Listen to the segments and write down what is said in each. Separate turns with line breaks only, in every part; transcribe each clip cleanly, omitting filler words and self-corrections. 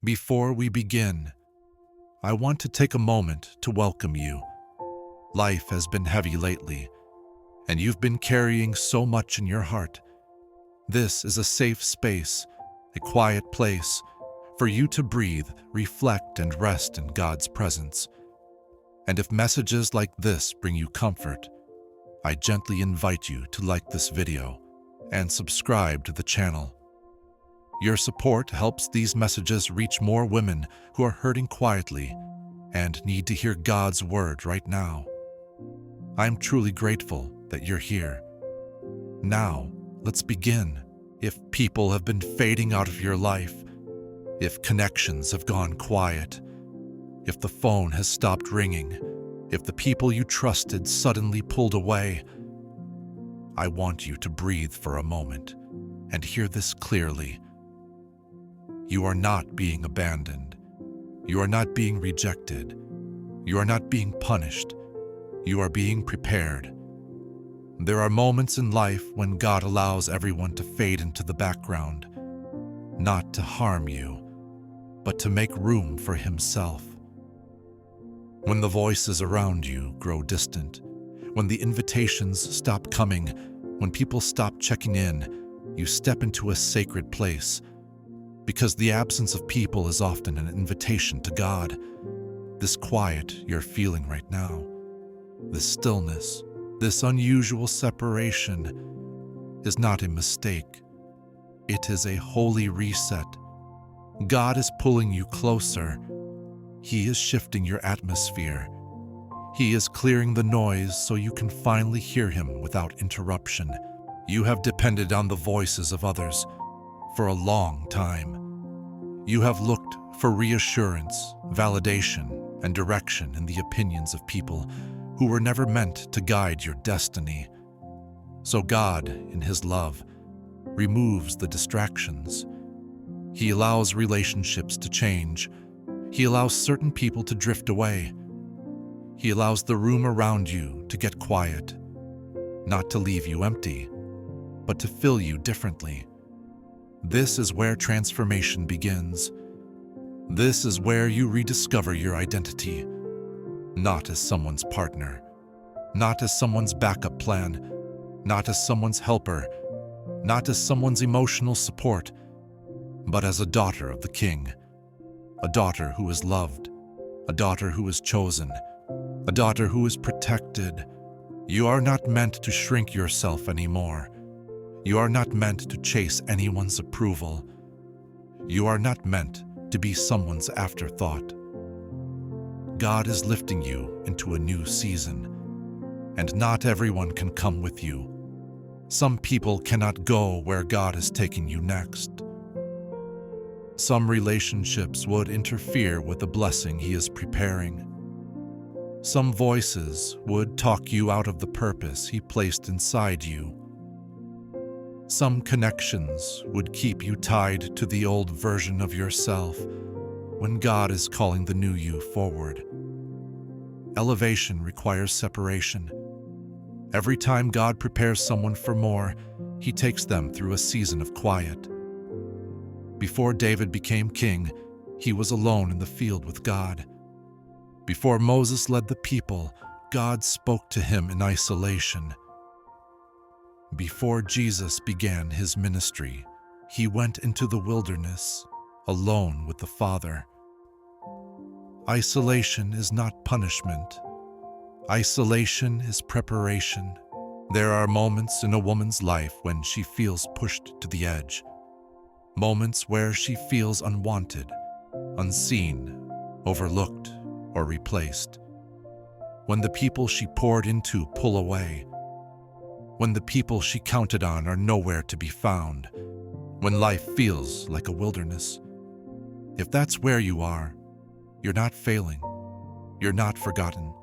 Before we begin, I want to take a moment to welcome you. Life has been heavy lately, and you've been carrying so much in your heart. This is a safe space, a quiet place, for you to breathe, reflect, and rest in God's presence. And if messages like this bring you comfort, I gently invite you to like this video and subscribe to the channel. Your support helps these messages reach more women who are hurting quietly and need to hear God's word right now. I'm truly grateful that you're here. Now, let's begin. If people have been fading out of your life, if connections have gone quiet, if the phone has stopped ringing, if the people you trusted suddenly pulled away, I want you to breathe for a moment and hear this clearly. You are not being abandoned. You are not being rejected. You are not being punished. You are being prepared. There are moments in life when God allows everyone to fade into the background, not to harm you, but to make room for Himself. When the voices around you grow distant, when the invitations stop coming, when people stop checking in, you step into a sacred place, because the absence of people is often an invitation to God. This quiet you're feeling right now, this stillness, this unusual separation is not a mistake. It is a holy reset. God is pulling you closer. He is shifting your atmosphere. He is clearing the noise so you can finally hear Him without interruption. You have depended on the voices of others for a long time. You have looked for reassurance, validation, and direction in the opinions of people who were never meant to guide your destiny. So God, in His love, removes the distractions. He allows relationships to change. He allows certain people to drift away. He allows the room around you to get quiet, not to leave you empty, but to fill you differently. This is where transformation begins. This is where you rediscover your identity, not as someone's partner, not as someone's backup plan, not as someone's helper, not as someone's emotional support, but as a daughter of the King, a daughter who is loved, a daughter who is chosen, a daughter who is protected. You are not meant to shrink yourself anymore. You are not meant to chase anyone's approval. You are not meant to be someone's afterthought. God is lifting you into a new season, and not everyone can come with you. Some people cannot go where God is taking you next. Some relationships would interfere with the blessing He is preparing. Some voices would talk you out of the purpose He placed inside you. Some connections would keep you tied to the old version of yourself when God is calling the new you forward. Elevation requires separation. Every time God prepares someone for more, He takes them through a season of quiet. Before David became king, he was alone in the field with God. Before Moses led the people, God spoke to him in isolation. Before Jesus began His ministry, He went into the wilderness, alone with the Father. Isolation is not punishment. Isolation is preparation. There are moments in a woman's life when she feels pushed to the edge. Moments where she feels unwanted, unseen, overlooked, or replaced. When the people she poured into pull away. When the people she counted on are nowhere to be found. When life feels like a wilderness. If that's where you are, you're not failing. You're not forgotten.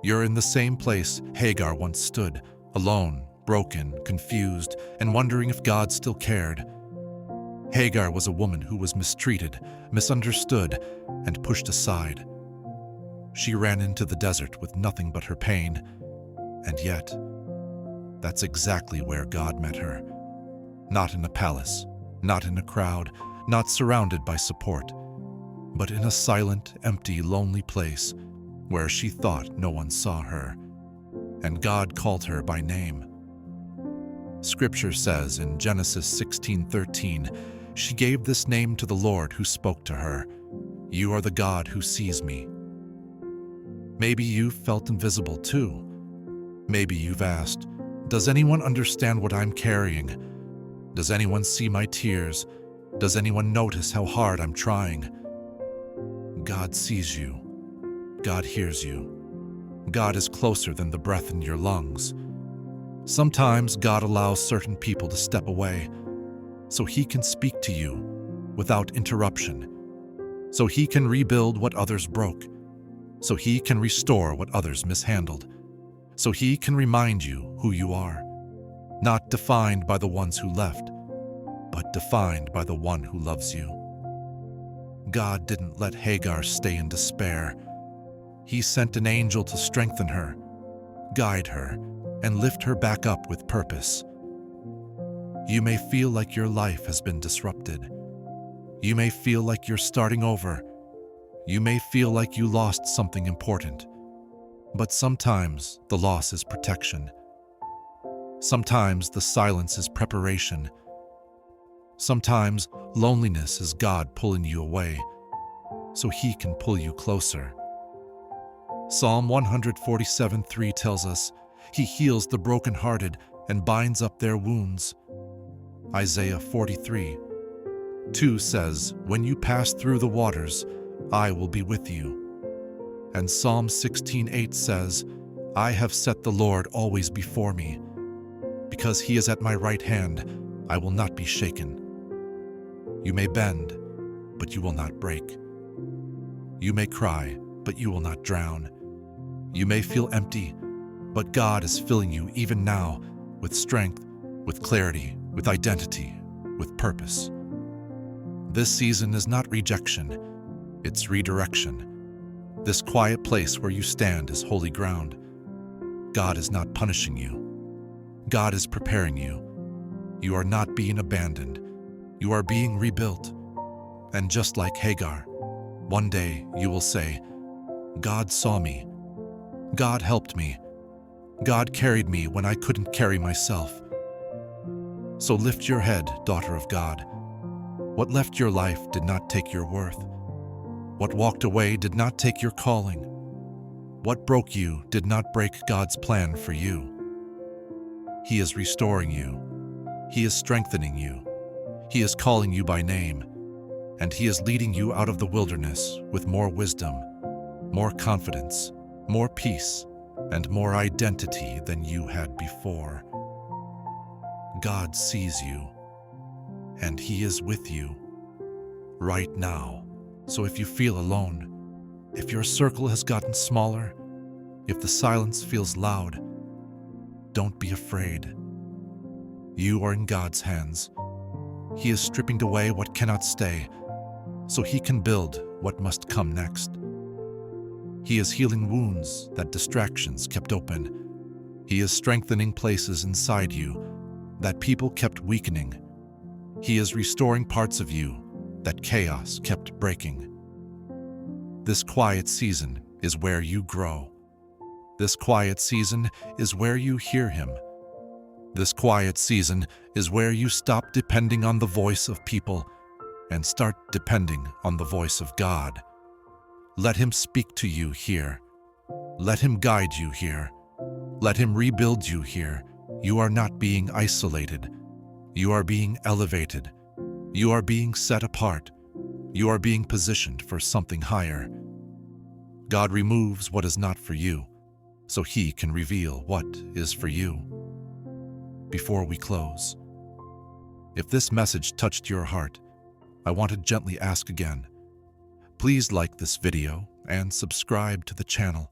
You're in the same place Hagar once stood, alone, broken, confused, and wondering if God still cared. Hagar was a woman who was mistreated, misunderstood, and pushed aside. She ran into the desert with nothing but her pain, and yet, that's exactly where God met her. Not in a palace, not in a crowd, not surrounded by support, but in a silent, empty, lonely place where she thought no one saw her, and God called her by name. Scripture says in Genesis 16:13, she gave this name to the Lord who spoke to her, "You are the God who sees me." Maybe you've felt invisible too. Maybe you've asked, "Does anyone understand what I'm carrying? Does anyone see my tears? Does anyone notice how hard I'm trying?" God sees you. God hears you. God is closer than the breath in your lungs. Sometimes God allows certain people to step away so He can speak to you without interruption, so He can rebuild what others broke, so He can restore what others mishandled, so He can remind you who you are, not defined by the ones who left, but defined by the one who loves you. God didn't let Hagar stay in despair. He sent an angel to strengthen her, guide her, and lift her back up with purpose. You may feel like your life has been disrupted. You may feel like you're starting over. You may feel like you lost something important. But sometimes the loss is protection. Sometimes the silence is preparation. Sometimes loneliness is God pulling you away so He can pull you closer. Psalm 147:3 tells us, He heals the brokenhearted and binds up their wounds. Isaiah 43:2 says, "When you pass through the waters, I will be with you." And Psalm 16:8 says, "I have set the Lord always before me. Because He is at my right hand, I will not be shaken." You may bend, but you will not break. You may cry, but you will not drown. You may feel empty, but God is filling you even now with strength, with clarity, with identity, with purpose. This season is not rejection, it's redirection. This quiet place where you stand is holy ground. God is not punishing you. God is preparing you. You are not being abandoned. You are being rebuilt. And just like Hagar, one day you will say, "God saw me. God helped me. God carried me when I couldn't carry myself." So lift your head, daughter of God. What left your life did not take your worth. What walked away did not take your calling. What broke you did not break God's plan for you. He is restoring you. He is strengthening you. He is calling you by name. And He is leading you out of the wilderness with more wisdom, more confidence, more peace, and more identity than you had before. God sees you, and He is with you right now. So if you feel alone, if your circle has gotten smaller, if the silence feels loud, don't be afraid. You are in God's hands. He is stripping away what cannot stay, so He can build what must come next. He is healing wounds that distractions kept open. He is strengthening places inside you that people kept weakening. He is restoring parts of you that chaos kept breaking. This quiet season is where you grow. This quiet season is where you hear Him. This quiet season is where you stop depending on the voice of people and start depending on the voice of God. Let Him speak to you here. Let Him guide you here. Let Him rebuild you here. You are not being isolated. You are being elevated. You are being set apart. You are being positioned for something higher. God removes what is not for you, so He can reveal what is for you. Before we close, if this message touched your heart, I want to gently ask again. Please like this video and subscribe to the channel.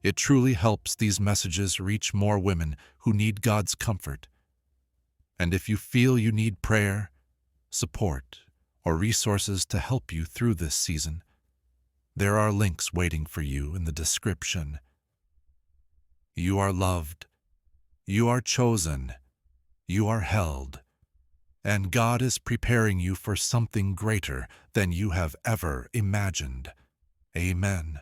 It truly helps these messages reach more women who need God's comfort. And if you feel you need prayer, support, or resources to help you through this season, there are links waiting for you in the description. You are loved. You are chosen. You are held. and God is preparing you for something greater than you have ever imagined. Amen.